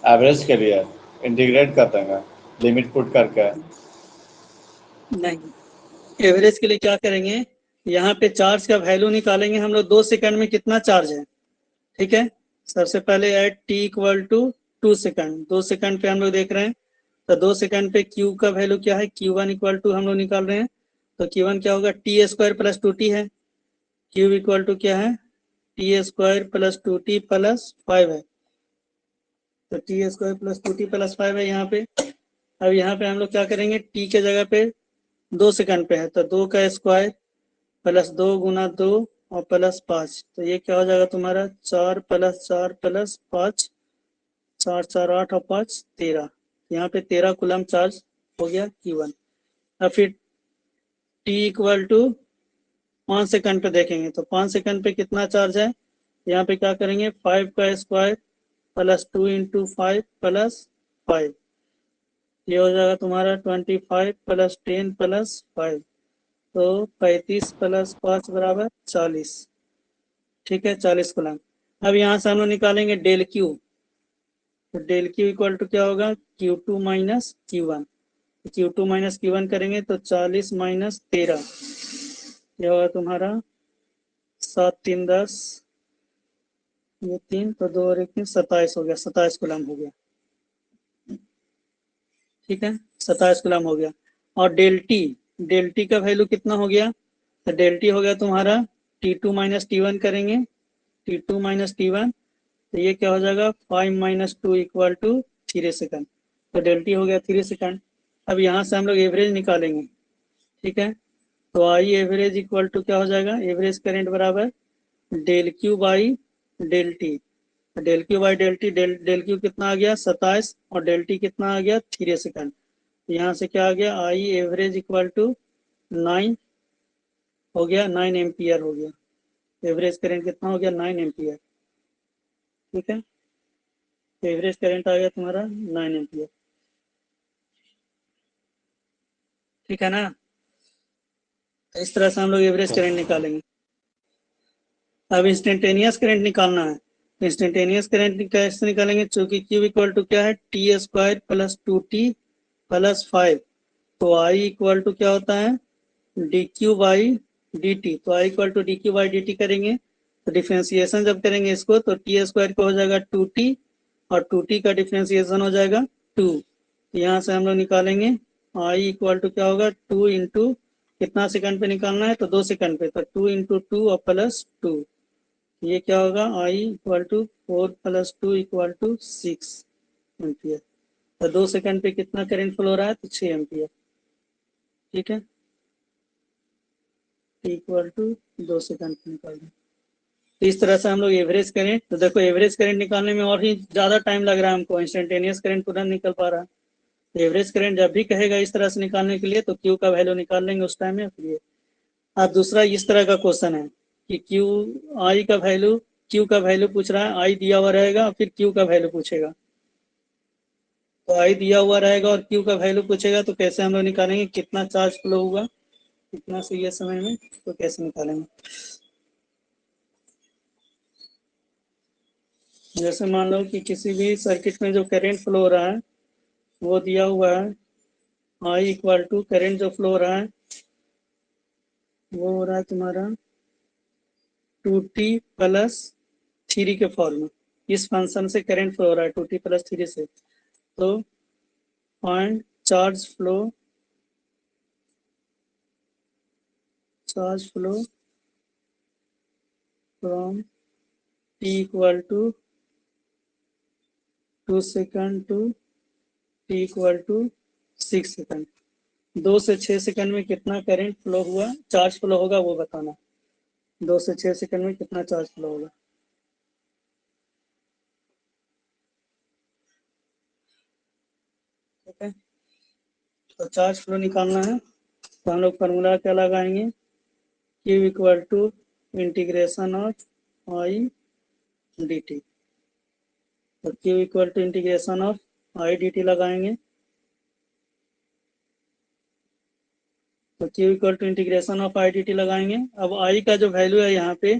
एवरेज के लिए इंटीग्रेट कर देंगे लिमिट पुट करके। नहीं, एवरेज के लिए क्या करेंगे, यहाँ पे चार्ज का वैल्यू निकालेंगे हम लोग 2 सेकंड में कितना चार्ज है। ठीक है, सबसे पहले at t equal to 2 second. 2 second पे हम लोग देख रहे हैं तो 2 सेकंड पे q का वैल्यू क्या है, q1 इक्वल टू हम लोग निकाल रहे हैं तो q1 क्या होगा, t स्क्वायर प्लस 2t है। q इक्वल टू क्या है, t square plus 2t plus 5 है। तो t square plus 2t plus 5 है यहाँ पे। अब यहाँ पे हम लोग क्या करेंगे, t के जगह पे 2 सेकंड पे है तो 2 का स्क्वायर प्लस 2 गुना 2 और प्लस 5, तो ये क्या हो जाएगा तुम्हारा 4 + 4 + 5, 4 4 8 और 5 13। यहाँ पे 13 कूलम चार्ज हो गया Q1। अब फिर t इक्वल टू 5 सेकंड पे देखेंगे तो 5 सेकंड पे कितना चार्ज है, यहाँ पे क्या करेंगे 5 का स्क्वायर प्लस 2 × 5 + 5, ये हो जाएगा तुम्हारा 25 + 10 + 5, तो 35 + 5 बराबर 40। ठीक है, 40 कूलम। अब यहाँ से हम लोग निकालेंगे डेल क्यू, तो डेल क्यू इक्वल टू क्या होगा, Q2 - Q1। Q2 - Q1 करेंगे तो 40 - 13, ये होगा तुम्हारा 7 3 10, ये 3 तो 2 और 1 3, 27 हो गया, 27 कूलम हो गया। ठीक है, 27 कूलम हो गया। और डेल टी का वैल्यू कितना हो गया, तो डेल टी हो गया तुम्हारा T2 - T1 करेंगे, T2 - T1 तो ये क्या हो जाएगा 5 - 2 इक्वल टू 3 सेकंड, तो डेल टी हो गया 3 सेकंड। अब यहाँ से हम लोग एवरेज निकालेंगे। ठीक है, तो आई एवरेज इक्वल टू क्या हो जाएगा, एवरेज करंट बराबर del Q by del T. Del Q by del T, del Q कितना आ गया 27 और डेल टी कितना आ गया 3 सेकंड। यहाँ से क्या आ गया, आई एवरेज इक्वल टू 9 हो गया, 9 एम्पियर हो गया। एवरेज करंट कितना हो गया, 9 एम्पियर। ठीक है, एवरेज करंट आ गया तुम्हारा 9 एम्पियर। ठीक है ना, इस तरह से हम लोग एवरेज करंट निकालेंगे। अब इंस्टेंटेनियस करंट निकालना है, तो इंस्टेंटेनियस करंट कैसे निकालेंगे, चूंकि Q इक्वल टू क्या है, t square plus 2t plus 5, तो I इक्वल टू क्या होता है, dq बाई dt। तो I equal to dq by dt करेंगे तो डिफ्रेंसिएशन जब करेंगे इसको तो t स्क्वायर को हो जाएगा 2t और 2t का डिफ्रेंसिएशन हो जाएगा 2। यहाँ से हम लोग निकालेंगे I इक्वल टू क्या होगा, 2 × कितना सेकंड पे निकालना है, तो 2 सेकंड पे, तो 2 × 2 और प्लस 2, ये क्या होगा, I equal to 4 + 2 equal to 6 ampere. तो 2 सेकंड पे कितना करंट फ्लो हो रहा है, तो 6 एम्पियर। ठीक है, इक्वल टू 2 सेकंड पे निकाल दें। तो इस तरह से हम लोग एवरेज करें तो देखो एवरेज करंट निकालने में और ही ज़्यादा टाइम लग रहा है हमको, इंस्टेंटेनियस करंट तुरंत निकल पा रहा है। तो एवरेज करंट जब भी कहेगा इस तरह से निकालने के लिए तो क्यू का वैल्यू निकाल लेंगे उस टाइम में। फिर ये अब दूसरा इस तरह का क्वेश्चन है कि क्यू आई का वैल्यू, क्यू का वैल्यू पूछ रहा है, आई दिया हुआ रहेगा और फिर क्यू का वैल्यू पूछेगा। तो आई दिया हुआ रहेगा और क्यू का वैल्यू पूछेगा तो कैसे हम लोग निकालेंगे, कितना चार्ज फ्लो हुआ कितना से ये समय में, तो कैसे निकालेंगे। जैसे मान लो कि किसी भी सर्किट में जो करंट फ्लो हो रहा है वो दिया हुआ है, आई इक्वल टू करंट जो फ्लो हो रहा है वो हो रहा है तुम्हारा 2t + थ्री के फॉर्म में, इस फंक्शन से करंट फ्लो हो रहा है 2t + 3 से। तो find charge flow from t = 2 second to t = 6 second. 2 से 6 सेकंड में कितना करंट फ्लो हुआ, चार्ज फ्लो होगा वो बताना। 2 से 6 सेकंड में कितना चार्ज फ्लो होगा। ठीक है, तो चार्ज फ्लो निकालना है तो हम लोग फार्मूला क्या लगाएंगे, Q = integration of I dt। तो Q = integration of I dt लगाएंगे। तो Q = integration of I dt लगाएंगे। अब I का जो वैल्यू है यहाँ पे,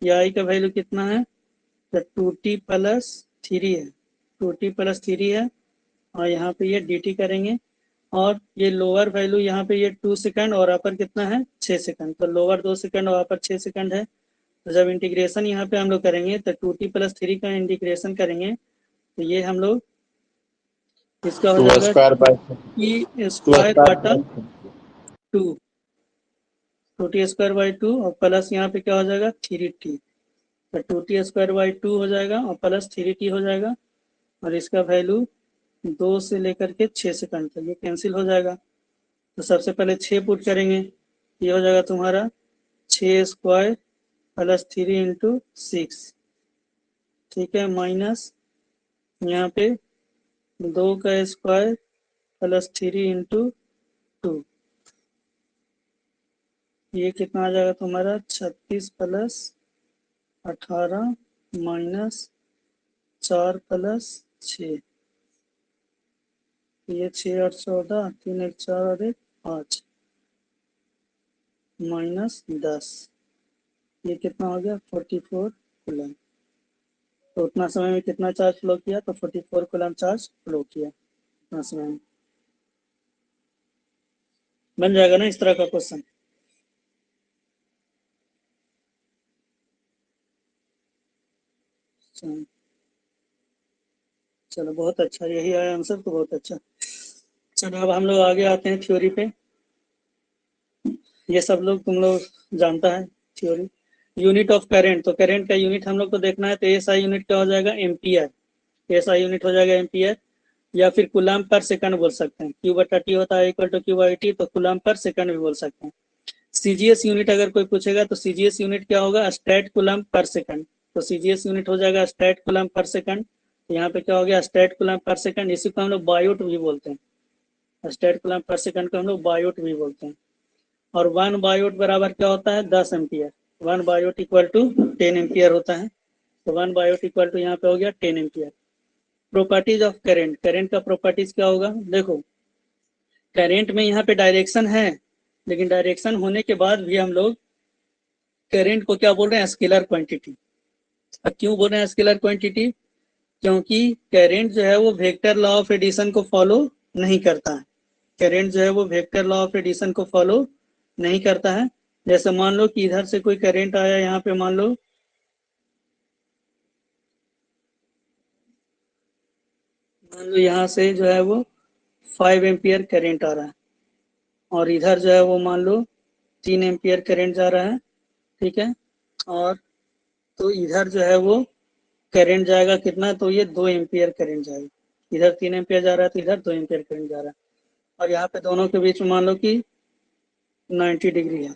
ये I का वैल्यू कितना है, तो 2t + 3 है, 2t + 3 है, और यहाँ पे ये dt करेंगे। और ये लोअर वैल्यू यहाँ पे ये 2 सेकंड और अपर कितना है 6 सेकंड। तो लोअर 2 सेकंड और अपर 6 सेकंड है। तो जब इंटीग्रेशन यहाँ पे हम लोग करेंगे तो 2t + 3 का इंटीग्रेशन करेंगे तो ये हम लोग इसका हो जाएगा t² 2t² 2 और प्लस यहाँ पे क्या हो जाएगा 3t। तो 2t² 2 हो जाएगा और प्लस 3t हो जाएगा, और इसका वैल्यू 2 से लेकर के 6 सेकंड तक ये कैंसिल हो जाएगा। तो सबसे पहले 6 पुट करेंगे, ये हो जाएगा तुम्हारा 6² + 3 × 6, ठीक है, माइनस यहाँ पे 2² + 3 × 2, ये कितना आ जाएगा तुम्हारा 36 + 18 माइनस 4 + 6, ये 6 8 14, 3 1 4 और 1 5 माइनस 10, ये कितना हो गया 44 कूलम। तो उतना समय में कितना चार्ज फ्लो किया, तो 44 कूलम चार्ज फ्लो किया उतना समय में। बन जाएगा ना इस तरह का क्वेश्चन। चलो बहुत अच्छा, यही आया आंसर तो बहुत अच्छा। चलो अब हम लोग आगे आते हैं थ्योरी पे। ये सब लोग तुम लोग जानता है थ्योरी। यूनिट ऑफ करंट, तो करंट का यूनिट हम लोग को देखना है, तो एसआई यूनिट क्या हो जाएगा एम्पियर, एसआई यूनिट हो जाएगा एम्पियर, या फिर कूलम पर सेकंड बोल सकते हैं। Q/T होता है = Q/T, तो कूलम पर सेकंड भी बोल सकते हैं। सीजीएस यूनिट अगर कोई पूछेगा तो सीजीएस यूनिट क्या होगा, स्टैट कूलम पर सेकंड। तो सीजीएस यूनिट हो जाएगा स्टैट कूलम पर सेकंड। यहाँ पे क्या हो गया स्टैट कूलम पर सेकंड, इसी को हम लोग बायोट भी बोलते हैं। स्टैट कूलम पर सेकंड को हम लोग बायोट भी बोलते हैं। और 1 बायोट बराबर क्या होता है 10 एम्पियर। 1 बायोट = 10 एम्पियर होता है। तो 1 बायोट = यहाँ पे हो गया 10 ampere. Properties of current, current का प्रॉपर्टीज क्या होगा, देखो करंट में यहाँ पे डायरेक्शन है, लेकिन डायरेक्शन होने के बाद भी हम लोग करंट को क्या बोल रहे हैं स्केलर क्वांटिटी। अब क्यों बोल रहे हैं स्केलर क्वांटिटी, क्योंकि करंट जो है वो वेक्टर लॉ ऑफ एडिशन को फॉलो नहीं करता है। करंट जो है वो वेक्टर लॉ ऑफ एडिशन को फॉलो नहीं करता है। जैसे मान लो कि इधर से कोई करंट आया, यहाँ पे मान लो यहाँ से जो है वो 5 एम्पियर करंट आ रहा है, और इधर जो है वो मान लो 3 एम्पियर करंट जा रहा है, ठीक है। और तो इधर जो है वो करंट जाएगा कितना, तो ये 2 एम्पियर करंट जाएगा। इधर 3 एम्पियर जा रहा है तो इधर 2 एम्पियर करंट जा रहा है, और यहाँ पे दोनों के बीच में मान लो कि 90 डिग्री है।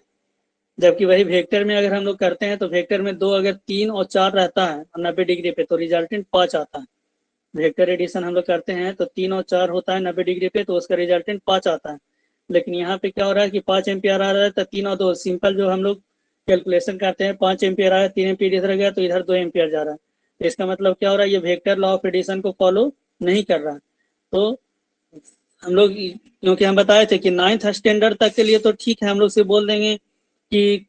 जबकि वही वेक्टर में अगर हम लोग करते हैं तो वेक्टर में 2 अगर 3 और 4 रहता है और 90 डिग्री पे, तो रिजल्टेंट 5 आता है। वेक्टर एडिशन हम लोग करते हैं तो 3 और 4 होता है 90 डिग्री पे, तो उसका रिजल्टेंट 5 आता है। लेकिन यहाँ पे क्या हो रहा है कि 5 एम्पियर आ रहा है, तो 3 और 2 सिंपल जो हम लोग कैलकुलेशन करते हैं, 5 एम्पियर आया, 3 एम्पियर इधर गया तो इधर 2 एम्पियर जा रहा है। तो इसका मतलब क्या हो रहा है, ये वेक्टर लॉ ऑफ एडिशन को फॉलो नहीं कर रहा है। तो हम लोग, क्योंकि हम बताए थे कि 9th स्टैंडर्ड तक के लिए तो ठीक है, हम लोग से बोल देंगे कि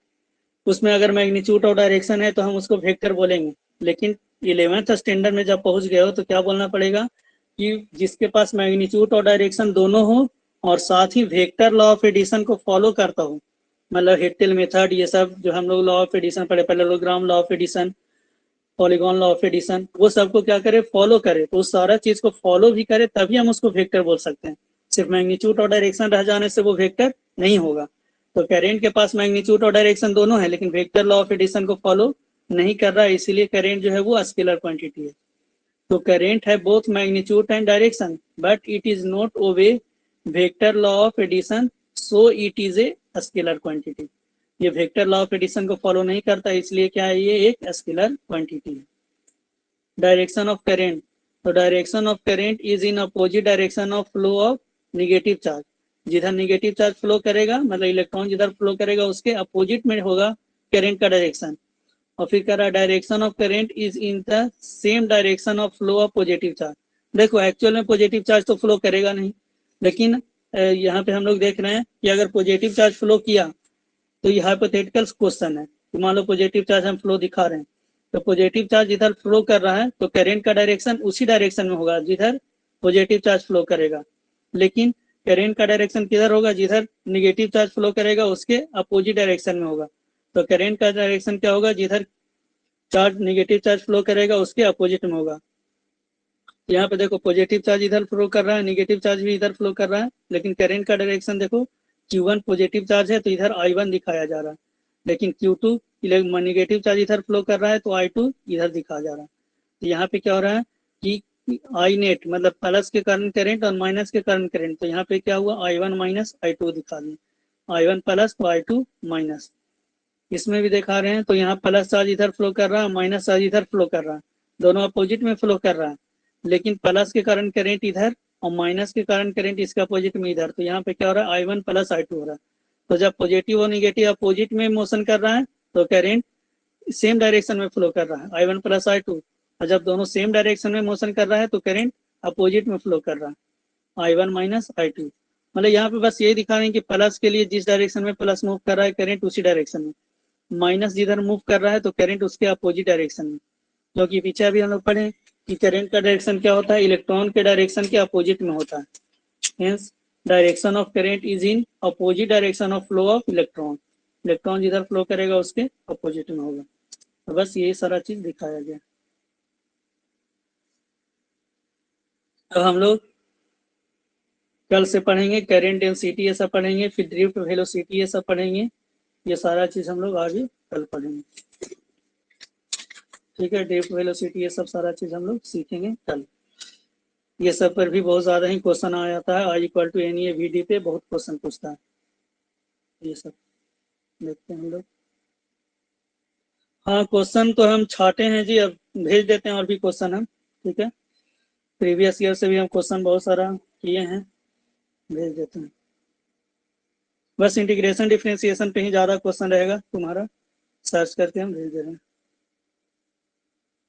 उसमें अगर मैग्नीट्यूड और डायरेक्शन है तो हम उसको वेक्टर बोलेंगे। लेकिन 11th स्टैंडर्ड में जब पहुंच गए हो तो क्या बोलना पड़ेगा कि जिसके पास मैग्नीट्यूड और डायरेक्शन दोनों हो और साथ ही वेक्टर लॉ ऑफ एडिशन को फॉलो करता हो, मतलब हेटेल मेथड, ये सब जो हम लोग लॉ ऑफ एडिशन पढ़े, parallelogram law of addition, polygon law of addition, वो सबको क्या करे, फॉलो करे। तो उस सारा चीज को फॉलो भी करे तभी हम उसको वेक्टर बोल सकते हैं। सिर्फ मैग्नीट्यूड और डायरेक्शन रह जाने से वो वेक्टर नहीं होगा। तो करेंट के पास मैग्नीट्यूड और डायरेक्शन दोनों है, लेकिन वेक्टर लॉ ऑफ एडिशन को फॉलो नहीं कर रहा है, इसीलिए करेंट जो है वो स्केलर क्वांटिटी है। तो करेंट है both magnitude and direction, but it is not obey vector law of addition, so it is a scalar quantity. ये वेक्टर लॉ ऑफ एडिशन को फॉलो नहीं करता, इसलिए क्या है, ये एक स्केलर क्वांटिटी है। डायरेक्शन ऑफ करेंट, तो direction of current is in opposite direction of flow of negative charge. जिधर निगेटिव चार्ज फ्लो करेगा, मतलब इलेक्ट्रॉन जिधर फ्लो करेगा उसके अपोजिट में होगा करेंट का डायरेक्शन। और फिर कह रहा है direction of current is in the same direction of flow of positive charge. देखो एक्चुअल में पॉजिटिव चार्ज तो फ्लो करेगा नहीं, लेकिन यहाँ पे हम लोग देख रहे हैं कि अगर पॉजिटिव चार्ज फ्लो किया तो ये हाइपोथेटिकल क्वेश्चन है कि मान लो पॉजिटिव चार्ज हम फ्लो दिखा रहे हैं, तो पॉजिटिव चार्ज इधर फ्लो कर रहा है तो करेंट का डायरेक्शन उसी डायरेक्शन में होगा जिधर पॉजिटिव चार्ज फ्लो करेगा। लेकिन करेंट का डायरेक्शन किधर होगा, जिधर निगेटिव चार्ज फ्लो करेगा उसके अपोजिट डायरेक्शन में होगा। तो करेंट का डायरेक्शन क्या होगा, जिधर चार्ज निगेटिव चार्ज फ्लो करेगा उसके अपोजिट में होगा। यहाँ पे देखो पॉजिटिव चार्ज इधर फ्लो कर रहा है, निगेटिव चार्ज भी इधर फ्लो कर रहा है, लेकिन करेंट का डायरेक्शन देखो Q1 पॉजिटिव चार्ज है तो इधर I1 दिखाया जा रहा है, लेकिन Q2 निगेटिव चार्ज इधर फ्लो कर रहा है तो I2 इधर दिखाया जा रहा है। तो यहाँ पे क्या हो रहा है कि आई नेट मतलब प्लस के कारण करेंट और माइनस के कारण करेंट, तो यहाँ पे क्या हुआ I1 माइनस I2 दिखा दिया, I1 प्लस तो I2 माइनस। इसमें भी दिखा रहे हैं, तो यहाँ प्लस चार्ज इधर फ्लो कर रहा है, माइनस चार्ज इधर फ्लो कर रहा है, दोनों अपोजिट में फ्लो कर रहा है, लेकिन प्लस के कारण करेंट इधर और माइनस के कारण करेंट इसका अपोजिट में इधर। तो यहाँ पे क्या हो रहा है, I1 प्लस I2 हो रहा है। तो जब पॉजिटिव और निगेटिव अपोजिट में मोशन कर रहा है तो करेंट सेम डायरेक्शन में फ्लो कर रहा है, I1 प्लस I2। और जब दोनों सेम डायरेक्शन में मोशन कर रहा है तो करेंट अपोजिट में फ्लो कर रहा है, I1 माइनस I2। मतलब यहाँ पे बस यही दिखा रहे हैं कि प्लस के लिए जिस डायरेक्शन में प्लस मूव कर रहा है करेंट उसी डायरेक्शन में, माइनस जिधर मूव कर रहा है तो करंट उसके अपोजिट डायरेक्शन में। क्योंकि पीछे अभी हम लोग पढ़े कि करंट का डायरेक्शन क्या होता है, इलेक्ट्रॉन के डायरेक्शन के अपोजिट में होता है। Hence direction of current is in opposite direction of flow of electron, electron जिधर फ्लो करेगा उसके अपोजिट में होगा। तो बस यही सारा चीज दिखाया गया। अब हम लोग कल से पढ़ेंगे करंट डेंसिटी ये सब पढ़ेंगे, फिर ड्रिफ्ट वेलोसिटी ये सब पढ़ेंगे। ये सारा चीज हम लोग आगे कल पढ़ेंगे, ठीक है। ड्रिफ्ट वेलोसिटी ये सब सारा चीज हम लोग सीखेंगे कल। ये सब पर भी बहुत ज्यादा ही क्वेश्चन आ जाता है, I=NE/VD पे बहुत क्वेश्चन पूछता है। ये सब देखते हैं हम लोग। हाँ क्वेश्चन तो हम छाटे हैं जी, अब भेज देते हैं और भी क्वेश्चन हम, ठीक है। प्रीवियस ईयर से भी हम क्वेश्चन बहुत सारा किए हैं, भेज देते हैं। बस इंटीग्रेशन डिफरेंशिएशन पे ही ज्यादा क्वेश्चन रहेगा तुम्हारा, सर्च करके हम भेज दे रहे हैं।